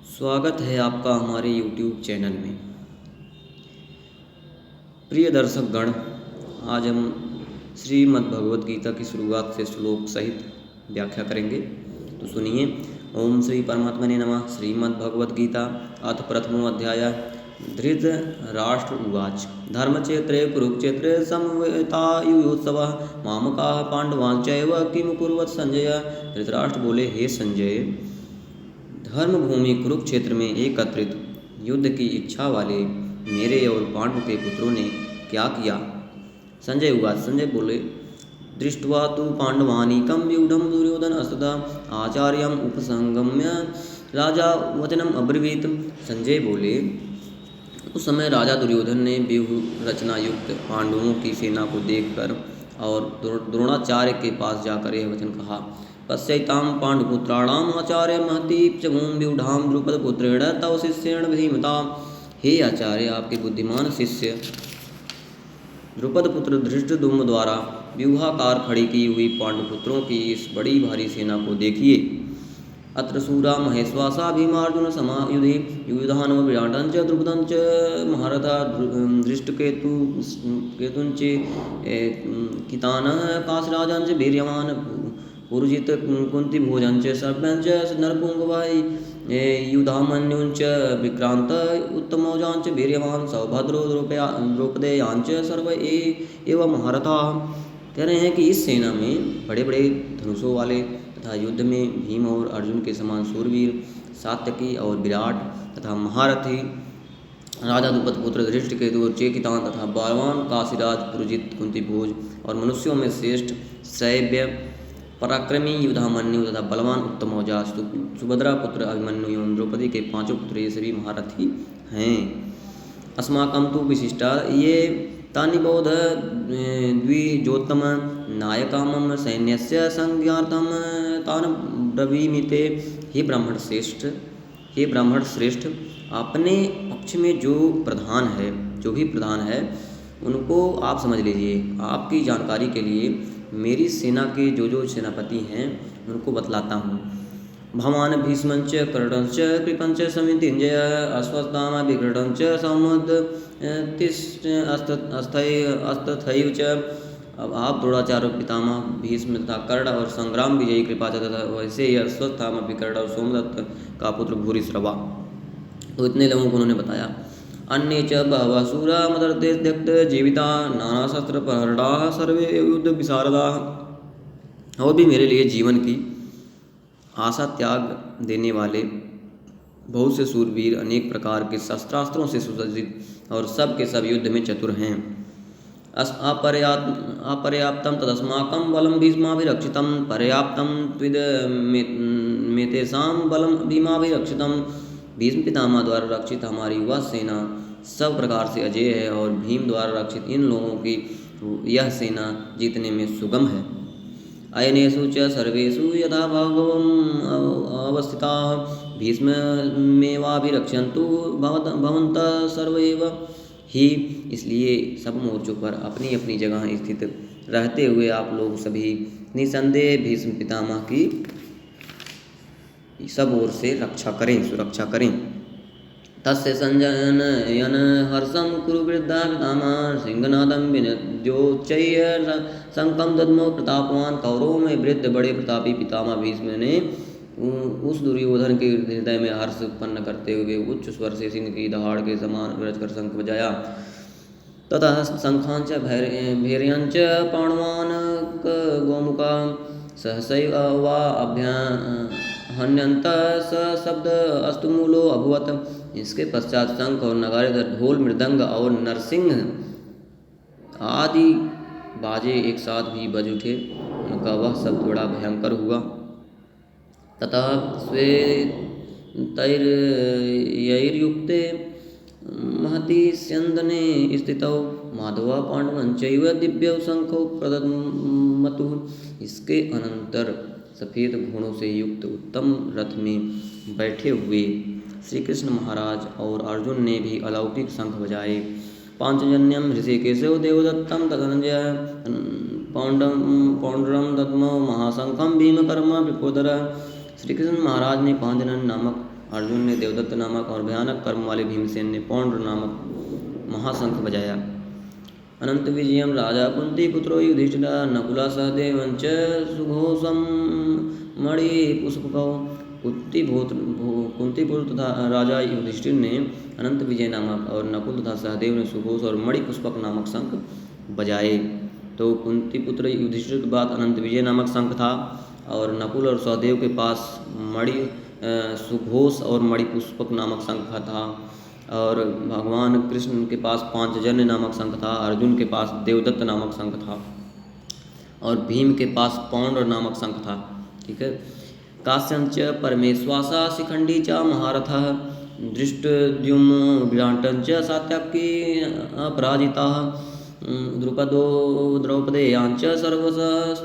स्वागत है आपका हमारे YouTube चैनल में। प्रिय दर्शक गण, आज हम श्रीमद् भगवद गीता की शुरुआत से श्लोक सहित व्याख्या करेंगे। तो सुनिए। ओम श्री परमात्मने नमः। श्रीमद् भगवद गीता अथ प्रथमो अध्याय। धृतराष्ट्र उवाच धर्मक्षेत्रे कुरुक्षेत्रे समवेतायुयोत्सवः मामकाः पांडवांश्चैव किम कुर्वत् संजय। धृतराष्ट्र बोले, हे संजय, धर्मभूमि कुरुक्षेत्र में एकत्रित युद्ध की इच्छा वाले मेरे और पांडु के पुत्रों ने क्या किया। संजय उवाच, संजय बोले, दृष्ट्वा तु पांडवानीकं व्यूढ़ं दुर्योधनस्तदा आचार्यम् उपसंगम्य राजा वचनम अब्रवीत। संजय बोले, उस समय राजा दुर्योधन ने व्यूह रचना युक्त पांडवों की सेना को देखकर और द्रोणाचार्य के पास जाकर यह वचन कहा। पश्यतां पांडुपुत्राणाम् आचार्य महती च व्यूढ़ां द्रुपदपुत्रेण तव शिष्येण धीमता। हे आचार्य, आपके बुद्धिमान शिष्य द्रुपदपुत्र धृष्टद्युम्न द्वारा व्यूहाकार खड़ी की हुई पांडुपुत्रों की इस बड़ी भारी सेना को देखिए। अत्र शूरा महेश्वासा भीमार्जुन समायुधि युधानो विराटंच द्रुपदंच महारथा धृष्टकेतुंच कितानः काशराजंच वीर्यवान पुरुजित कुंती भोजंच सर्पंच नरपुंगवाई युधामन्युंच विक्रांत उत्तमौजांच वीर्यवान सौभद्रो द्रौपदेयांच सर्व एवं महारथा। कह रहे हैं कि इस सेना में बड़े बड़े धनुषों वाले तथा युद्ध में भीम और अर्जुन के समान सूरवीर, सात्यकी और विराट तथा महारथी राजा द्रुपद पुत्र धृष्टकेतु चेकितान तथा बलवान काशीराज पुरुजित कुंतीभोज और मनुष्यों में श्रेष्ठ शैव्य पराक्रमी युधामन्यु तथा बलवान उत्तमौजा सुभद्रा पुत्र अभिमन्यु एवं द्रौपदी के पांचों पुत्र ये सभी महारथी हैं। अस्माकं तु विशिष्टा ये तानि बोध द्विजोत्तम नायकामं सैन्यस्य संज्ञार्थं तान् ब्रवीमिते। हे ब्राह्मण श्रेष्ठ, अपने पक्ष में जो भी प्रधान है उनको आप समझ लीजिए। आपकी जानकारी के लिए मेरी सेना के जो सेनापति हैं उनको बतलाता हूँ। भवान भीष्मंच कर्णंच कृपंच समितिंजय अश्वत्थामा विक्रणंच अस्थैव च। अब आप द्रोणाचार्य पितामह भीष्म तथा कर्ण और संग्राम विजयी कृपा तथा वैसे ही अश्वत्थामा विकर्ण और सोमदत्त का पुत्र भूरिश्रवा। तो इतने लोगों को उन्होंने बताया। अन्ये च बहवः शूरा मदर्थे त्यक्त जीविता नाना शस्त्र प्रहरणाः सर्वे युद्ध विशारदाः। और भी मेरे लिए जीवन की आशा त्याग देने वाले बहुत से सूरवीर अनेक प्रकार के शस्त्रास्त्रों से सुसज्जित और सब के सब युद्ध में चतुर हैं। अपर्याप्तं तदस्माकं बलं भीष्माभिरक्षितं पर्याप्तं त्विदमेतेषां बलं भीमाभिरक्षितं। भीष्म पितामह द्वारा रक्षित हमारी वह सेना सब प्रकार से अजेय है और भीम द्वारा रक्षित इन लोगों की यह सेना जीतने में सुगम है। अयनेषु च सर्वेषु यथा भावम् अवस्थिताः भीष्ममेवाभिरक्षन्तु भवन्तः सर्व एव ही। इसलिए सब मोर्चों पर अपनी अपनी जगह स्थित रहते हुए आप लोग सभी निसंदेह भीष्म पितामह की सब ओर से सुरक्षा करें। तस्य संजनयन हर्षं कुरु वृद्धा पितामह सिंहनादं विनद्योच्चैः शंखं दद्मो प्रतापवान। कौरवों में वृद्ध बड़े प्रतापी पितामह भीष्म ने उस दुर्योधन के हृदय में हर्ष उत्पन्न करते हुए उच्च स्वर से सिंह की दहाड़ के समान गरजकर शंख बजाया। तथा शंखांच भैर्यंच पाणवान गोमुखा सहसैव वा अभ्यहन्यन्त स शब्द अस्तुमूलो अभवत्। इसके पश्चात शंख और नगारे, ढोल, मृदंग और नरसिंह आदि बाजे एक साथ भी बज उठे। उनका वह शब्द बड़ा भयंकर हुआ। तथा श्वेतैर्युक्ते महती स्यन्दने स्थितौ माधवा पांडवंचैव दिव्यौ शंखौ प्रदमतुः। इसके अनंतर सफ़ेद घोड़ों से युक्त उत्तम रथ में बैठे हुए श्री कृष्ण महाराज और अर्जुन ने भी अलौकिक शंख बजाए। पांचजन्यम ऋषिकेशो देवदत्तम तदनंजय पौंड्रम दद्मो महाशंखम भीमकर्मा विपोदर। श्री कृष्ण महाराज ने पांचजन्य नामक अर्जुन ने देवदत्त नामक और भयानक कर्म वाले भीमसेन ने पौंड्र नामक महाशंख बजाया। अनंत विजयम राजा कुंती पुत्रो युधिष्ठिर नकुला सहदेवंच सुघोषम मणिपुष्पकौ। कुंतीपुत्र तथा राजा युधिष्ठिर ने अनंत विजय नामक और नकुल तथा सहदेव ने सुघोष और मणिपुष्पक नामक शंख बजाए। तो कुंतीपुत्र युधिष्ठिर के बाद अनंत विजय नामक शंख था और नकुल और सहदेव के पास सुघोष और मणिपुष्पक नामक शंख था और भगवान कृष्ण के पास पांचजन्य नामक शंख था। अर्जुन के पास देवदत्त नामक शंख था और भीम के पास पौंड्र नामक शंख था। ठीक है। काश्यंच परमेश्वासा शिखंडी च महारथः धृष्टद्युम्न विराटंच सात्यकी अपराजिताः द्रुपदो द्रौपदेयांच सर्वस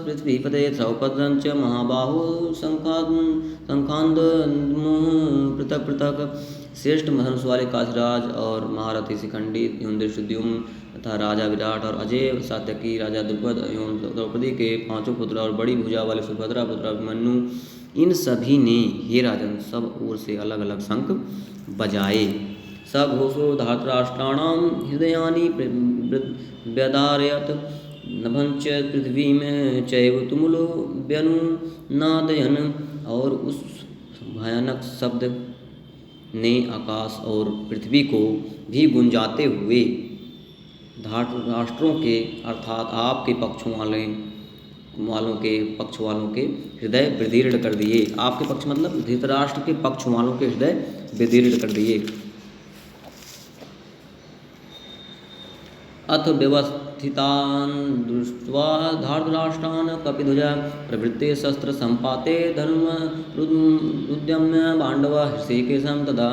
पृथ्वीपते द्रौपदंच महाबाहु शंखांद पृथक पृथक। श्रेष्ठ धनुष वाले काशीराज और महारथी शिखंडी एवं धृष्टद्युम्न तथा राजा विराट और अजय सात्यकी राजा द्रुपद एवं द्रौपदी के पांचों पुत्र और बड़ी भुजा वाले सुभद्रा पुत्र अभिमन्यु, इन सभी ने हे राजन सब ओर से अलग अलग शंख बजाए। सघोषो धातराष्ट्राणाम हृदयानि व्यदारयत नभंच पृथ्वी में चैव तुमुलो व्यनुनादयन। और उस भयानक शब्द ने आकाश और पृथ्वी को भी गुंजाते हुए धातराष्ट्रों के अर्थात आपके पक्ष वालों के हृदय विदीर्ण कर दिए। आपके पक्ष मतलब धृतराष्ट्र के पक्ष वालों के हृदय विदीर्ण कर दिए। अथ व्यवस्थितान् दृष्ट्वा धार्तराष्ट्रान् कपिध्वजा प्रवृत्ते शस्त्र संपाते धनुरुद्यम्य पांडव हृषीकेशं तदा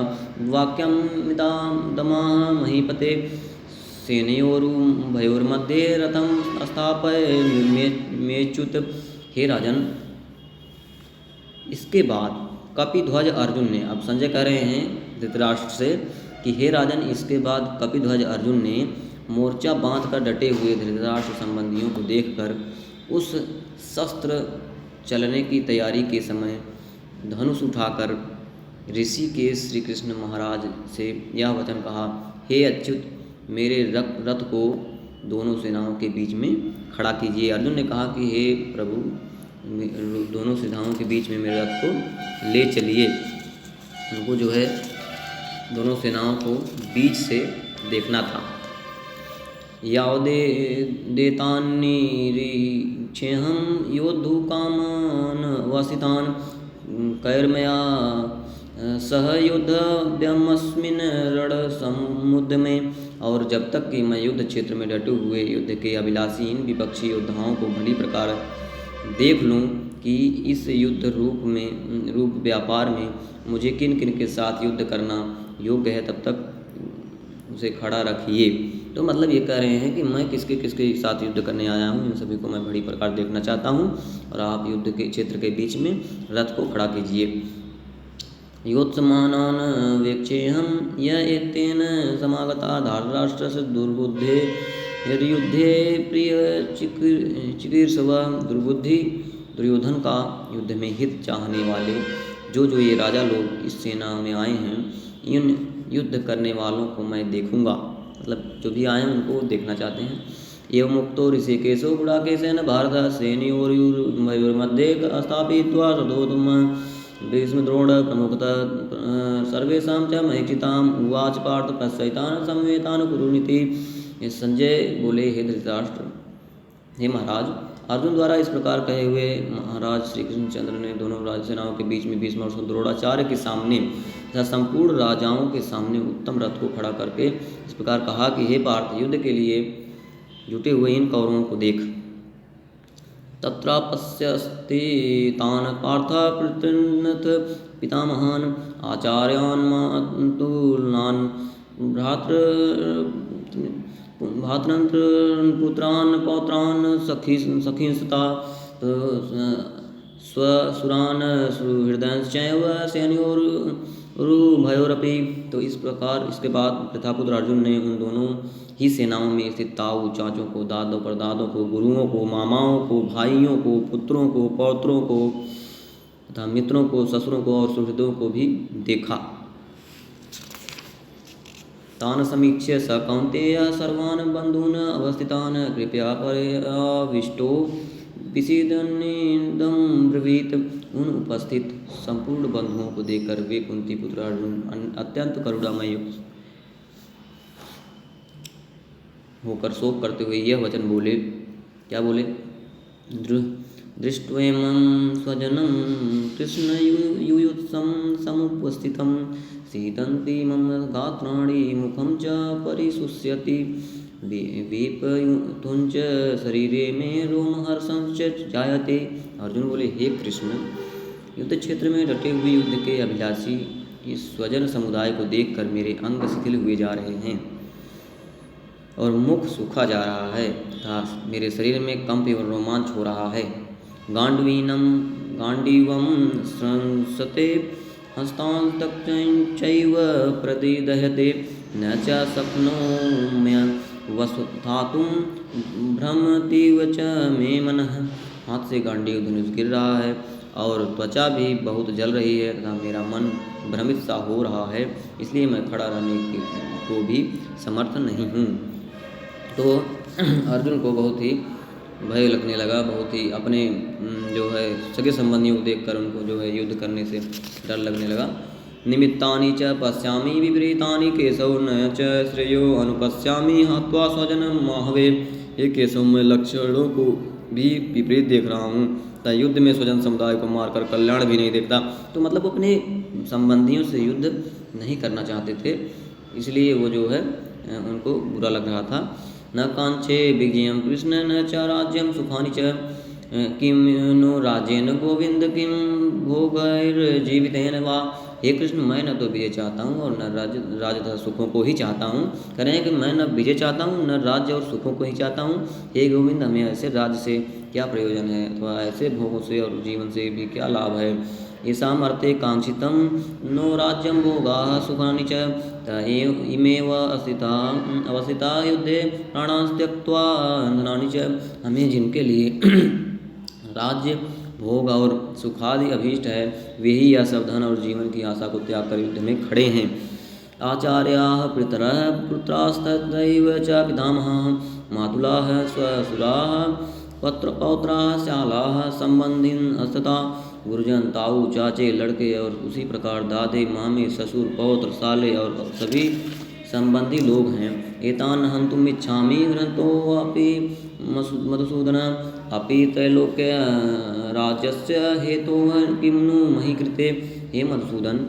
वाक्यमिदमाह महीपते सेनयोरुभयोर्मध्ये रथं स्थापय मेच्युत। हे राजन, इसके बाद कपिध्वज अर्जुन ने, अब संजय कह रहे हैं धृतराष्ट्र से कि हे राजन, इसके बाद कपिध्वज अर्जुन ने मोर्चा बांधकर डटे हुए धृतराष्ट्र संबंधियों को देखकर उस शस्त्र चलने की तैयारी के समय धनुष उठाकर ऋषिकेश श्री कृष्ण महाराज से यह वचन कहा, हे अच्युत, मेरे रथ को दोनों सेनाओं के बीच में खड़ा कीजिए। अर्जुन ने कहा कि हे प्रभु, दोनों सेनाओं के बीच में मेरे रथ को ले चलिए। उनको जो है दोनों सेनाओं को बीच से देखना था। यावदे देतान्निरीक्षेऽहं योद्धुकामान् वसितान् कैर्मया सह युद्धव्यमस्मिन् रणसमुद्यमे। और जब तक कि मैं युद्ध क्षेत्र में डटे हुए युद्ध के अभिलाषी इन विपक्षी योद्धाओं को भली प्रकार देख लूँ कि इस युद्ध रूप व्यापार में मुझे किन किन के साथ युद्ध करना योग्य है, तब तक उसे खड़ा रखिए। तो मतलब ये कह रहे हैं कि मैं किसके किसके साथ युद्ध करने आया हूँ, इन सभी को मैं बड़ी प्रकार देखना चाहता हूँ और आप युद्ध के क्षेत्र के बीच में रथ को खड़ा कीजिए। योत्समानान् वेक्षेऽहं य एतेन समागता धार्तराष्ट्रस्य दुर्बुद्धे युद्धे प्रिय चिकीर्षव। दुर्बुद्धि दुर्योधन का युद्ध में हित चाहने वाले जो ये राजा लोग इस सेना में आए हैं, इन युद्ध करने वालों को मैं देखूंगा, मतलब जो भी आए हैं उनको देखना चाहते हैं। एवं मुक्तो ऋषिकेशो गुडाकेशेन भारत सेनयोर्मध्ये स्थापयित्वा सदोतम भीष्मद्रोण प्रमुखतः सर्वेषां च महीक्षिताम् उवाच पार्थ प्रसहितान् संवेतान् कुरुनिति। संजय बोले, हे धृतराष्ट्र, हे महाराज, अर्जुन द्वारा इस प्रकार कहे हुए महाराज श्री कृष्णचंद्र ने दोनों राजसेनाओं के बीच में भीष्म और द्रोणाचार्य के सामने तथा संपूर्ण राजाओं के सामने उत्तम रथ को खड़ा करके इस प्रकार कहा कि हे पार्थ, युद्ध के लिए जुटे हुए इन कौरवों को देख। तत्रापश्यस्ते तान् पार्थ प्रतिनत पितामहान् आचार्यान् मातुलान् भ्रातॄन् पुत्रान् पौत्रान् सखींस्तथा स्वसुरान् सुहृदयश्चैव सेनयोरुभयोरपि। तो इस प्रकार इसके बाद प्रथापुत्र अर्जुन ने उन दोनों ही सेनाओं में स्थित ताऊ चाचों को, दादों परदादों को, गुरुओं को, मामाओं को, भाइयों को, पुत्रों को, पौत्रों को, तथा मित्रों को, ससुरों को और सुहृदों को भी देखा। तान समीक्ष्य स कौन्तेय सर्वान् बन्धून् अवस्थितान् कृपया पर्याविष्टो विषीदन्निदं ब्रवीत। उन उपस्थित संपूर्ण बंधुओं को देखकर वे कुंती पुत्र अर्जुन अत्यंत करुणामय होकर शोक करते हुए यह वचन बोले। क्या बोले? दृष्ट्वेमं स्वजनं कृष्ण युयुत्सं समुपस्थितं सीदन्ति मम गात्राणि मुखं च परिशुष्यति विपयुतुञ्च शरीरे मे रोमहर्षं च जायते। अर्जुन बोले, हे कृष्ण, युद्ध क्षेत्र में डटे हुए युद्ध के अभिलाषी इस स्वजन समुदाय को देखकर मेरे अंग शिथिल हुए जा रहे हैं और मुख सूखा जा रहा है तथा मेरे शरीर में कंप एवं रोमांच हो रहा है। गांडीवं स्रंसते हस्तान्तकञ्चैव प्रतिदह्यते न च शक्नोम्य वसुधातुं भ्रमतीव च मे मनः। हाथ से गांडीव धनुष गिर रहा है और त्वचा भी बहुत जल रही है तथा मेरा मन भ्रमित सा हो रहा है, इसलिए मैं खड़ा रहने को भी समर्थ नहीं हूँ। तो अर्जुन को बहुत ही भय लगने लगा, बहुत ही अपने जो है सगे संबंधियों को देखकर उनको जो है युद्ध करने से डर लगने लगा। निमित्तानि च पश्यामि विपरीतानि केशव न च श्रेयो अनुपश्यामि हत्वा स्वजनं माहवे। ये केशव मैं लक्षणों को भी विपरीत देख रहा हूँ तथा युद्ध में स्वजन समुदाय को मारकर कल्याण भी नहीं देखता। तो मतलब अपने संबंधियों से युद्ध नहीं करना चाहते थे, इसलिए वो जो है उनको बुरा लग रहा था। न कांक्षे विजयं कृष्ण न च राज्यं सुखानि च किं नो राज्येन गोविंद किं भोगैर्जीवितेन वा। हे कृष्ण, मैं न तो विजय चाहता हूँ और न राज्य तथा सुखों को ही चाहता हूँ। कह रहे हैं कि मैं न विजय चाहता हूँ न राज्य और सुखों को ही चाहता हूँ। हे गोविंद, हमें ऐसे राज्य से क्या प्रयोजन है अथवा ऐसे भोगों से और जीवन से भी क्या लाभ है। येषाम् अर्थे कांक्षितं नो राज्यं भोगाः सुखानि च इमेव अवस्थिता युद्धे प्राणांस त्यक्त्वा धनानि च। हमें जिनके लिए राज्य, भोग और सुखादि अभीष्ट है, वे ही यह सब धन और जीवन की आशा को त्याग कर युद्ध में खड़े हैं। आचार्याः पितरः पुत्रास्तथैव च पितामहः मातुलाः स्वसुराः पौत्राः श्यालाः संबंधिन अस्तता। गुरुजन, ताऊ, चाचे, लड़के और उसी प्रकार दादे, मामे, ससुर, पौत्र, साले और सभी संबंधी लोग हैं। एतान् हन्तुम् इच्छामि घ्नतोऽपि मधुसूदन अपि त्रैलोक्य राज्यस्य हेतोः किं नु मही कृते। हे मधुसूदन,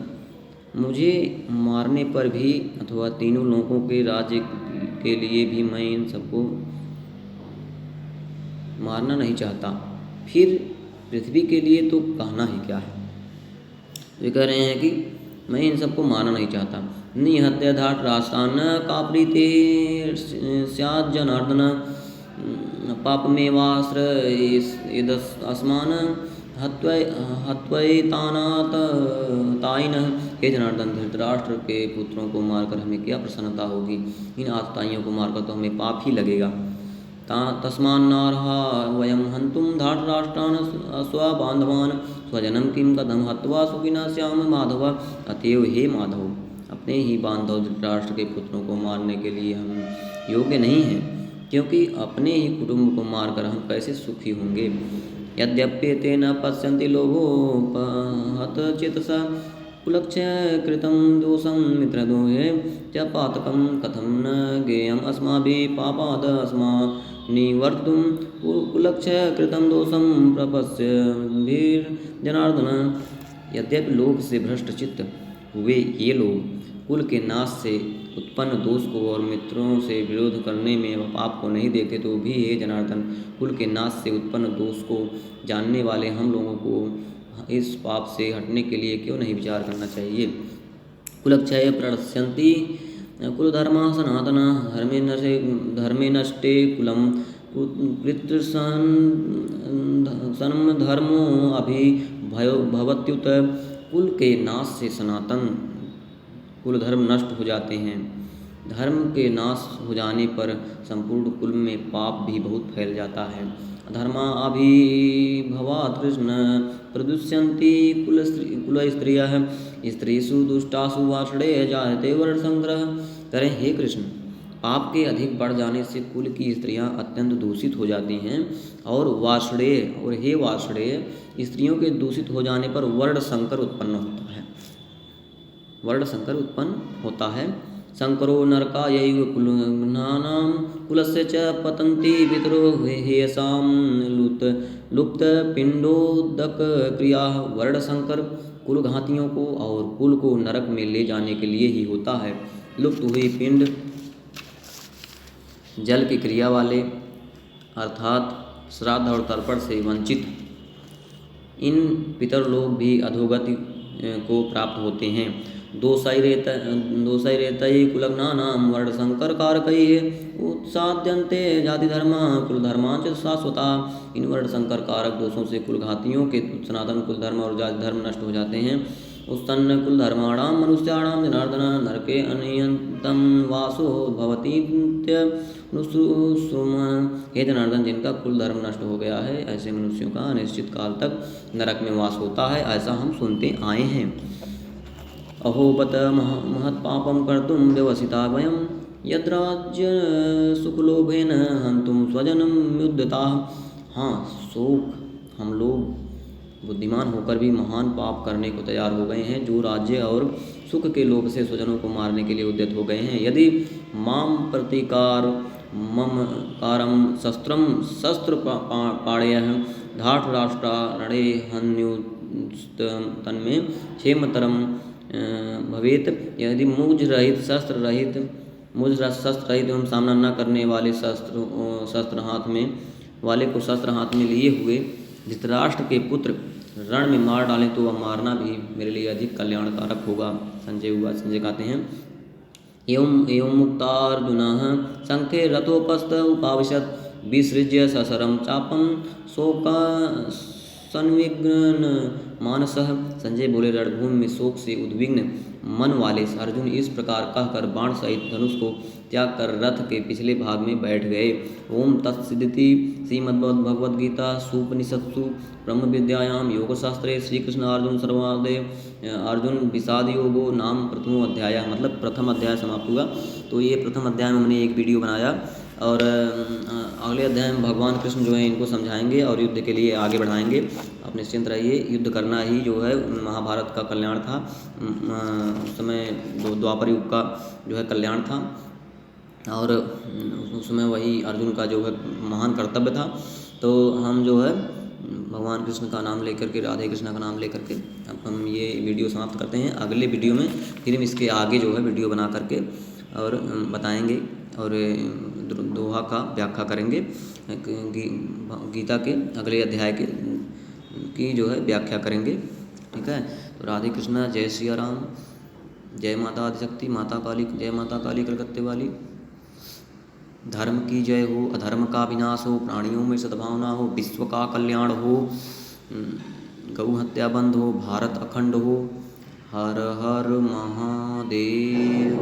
मुझे मारने पर भी अथवा तीनों लोकों के राज्य के लिए भी मैं इन सबको मारना नहीं चाहता, फिर पृथ्वी के लिए तो कहना ही क्या है। वे कह रहे हैं कि मैं इन सबको मारना नहीं चाहता। निहत्य धाट राष्ट्रान का प्रीति स्यात् जनार्दन पापमेवाश्रयेदस्मान् हत्वैतानात् ताइनः। हे जनार्दन, धृतराष्ट्र के पुत्रों को मारकर हमें क्या प्रसन्नता होगी, इन आतताइयों को मारकर तो हमें पाप ही लगेगा। तस्मान्नार्हा वयं हन्तुं धार्तराष्ट्रान् स्वबान्धवान् स्वजनं किं कथं हत्वा सुखिनः स्याम माधव। अतएव हे माधव, अपने ही बांधव धृतराष्ट्र के पुत्रों को मारने के लिए हम योग्य नहीं हैं, क्योंकि अपने ही कुटुंब को मारकर हम कैसे सुखी होंगे। यद्यप्येतेन पश्यन्ति लोभोपहतचेतसा कुलक्षयकृतं दोषं मित्रद्रोहे च पातकं कथं न ज्ञेयम् अस्माभिः पापाद् अस्मान्निवर्तुं कुलक्षयकृतं दोषं प्रपश्यद्भिर्जनार्दन। यद्यपि लोभ से भ्रष्ट चित्त हुए ये लोग कुल के नाश से उत्पन्न दोष को और मित्रों से विरोध करने में पाप को नहीं देखते, तो भी हे जनार्दन, कुल के नाश से उत्पन्न दोष को जानने वाले हम लोगों को इस पाप से हटने के लिए क्यों नहीं विचार करना चाहिए। कुलक्षय प्रणश्यन्ति कुलधर्मा सनातना धर्मे नष्टे कुलं कृतसन् धर्मो अभिभवत्युत। कुल के नाश से सनातन कुल धर्म नष्ट हो जाते हैं। धर्म के नाश हो जाने पर संपूर्ण कुल में पाप भी बहुत फैल जाता है। धर्मा अभिभवात् कृष्ण प्रदुष्यन्ति कुलस्त्रियः स्त्रीषु दुष्टासु वार्ष्णेय जायते वर्णसंग्रह। करें हे कृष्ण, पाप के अधिक बढ़ जाने से कुल की स्त्रियां अत्यंत दूषित हो जाती हैं और हे वार्ष्णेय स्त्रियों के दूषित हो जाने पर वर्ण संकर उत्पन्न होता है। संकरो नरकायैव कुलघ्नानां कुलस्य च पतन्ति पितरो हेयसां लुप्त पिंडोदक क्रिया। वर्ण संकर कुलघातियों को और कुल को नरक में ले जाने के लिए ही होता है। लुप्त हुई पिंड जल की क्रिया वाले अर्थात श्राद्ध और तर्पण से वंचित इन पितर लोग भी अधोगति को प्राप्त होते हैं। दोषैरेतैः कुलघ्नानां वर्णसंकरकारकैः उत्साद्यन्ते जातिधर्मा कुलधर्मांच शाश्वता। इन वर्णसंकर कारक दोषों से कुलघातियों के सनातन कुलधर्म और जाति धर्म नष्ट हो जाते हैं। उत्सन्न कुलधर्माणां मनुष्याणां जनार्दन नरके अनियन्तं वासो भवतीत्यनुश्रुम। हे जनार्दन, जिनका कुल धर्म नष्ट हो गया है ऐसे मनुष्यों का अनिश्चित काल तक नरक में वास होता है, ऐसा हम सुनते आए हैं। अहो बत महत्पापं कर्तुं व्यवसिता वयं यद्राज्य सुखलोभेन हन्तुं स्वजनं युद्धताः। हाँ, शोक हम लोग बुद्धिमान होकर भी महान पाप करने को तैयार हो गए हैं, जो राज्य और सुख के लोभ से स्वजनों को मारने के लिए उद्यत हो गए हैं। यदि माम प्रतिकार मम कारम शस्त्र पाणयः धार्तराष्ट्रा रणे हन्युस्तन्मे क्षेमतरम भवेत। यदि मुझ शस्त्र रहित एवं सामना न करने वाले शस्त्र हाथ में लिए हुए धृतराष्ट्र के पुत्र रण में मार डालें तो वह मारना भी मेरे लिए अधिक कल्याणकारक होगा। संजय कहते हैं, एवं मुक्तार्जुनः शंखे रथोपस्थ उपाविशत् विसृज्य ससरं चापं शोक संविघ्न मानसः। संजय बोले, रणभूमि में शोक से उद्विग्न मन वाले अर्जुन इस प्रकार कहकर बाण सहित धनुष को त्याग कर रथ के पिछले भाग में बैठ गए। ओम तत्सदिति श्रीमद्भगवद्गीता सुपनिषत्सु ब्रह्म विद्यायां योगशास्त्रे श्री कृष्ण अर्जुन संवादे अर्जुन विषाद योगो नाम प्रथमो अध्याय। मतलब प्रथम अध्याय समाप्त हुआ। तो ये प्रथम अध्याय में हमने एक वीडियो बनाया और अगले अध्याय में भगवान कृष्ण जो है इनको समझाएंगे और युद्ध के लिए आगे बढ़ाएंगे। आप निश्चिंत रहिए, युद्ध करना ही जो है महाभारत का कल्याण था। उस समय द्वापर युग का जो है कल्याण था और उस समय वही अर्जुन का जो है महान कर्तव्य था। तो हम जो है भगवान कृष्ण का नाम लेकर के, राधे कृष्ण का नाम लेकर के अब हम ये वीडियो समाप्त करते हैं। अगले वीडियो में फिर हम इसके आगे जो है वीडियो बना करके और बताएंगे और दोहा का व्याख्या करेंगे। गीता के अगले अध्याय की जो है व्याख्या करेंगे। ठीक है, तो राधे कृष्णा, जय सिया राम, जय माता आदिशक्ति, माता काली, जय माता काली कलकत्ते वाली। धर्म की जय हो, अधर्म का विनाश हो, प्राणियों में सद्भावना हो, विश्व का कल्याण हो, गौ हत्या बंद हो, भारत अखंड हो। हर हर महादेव।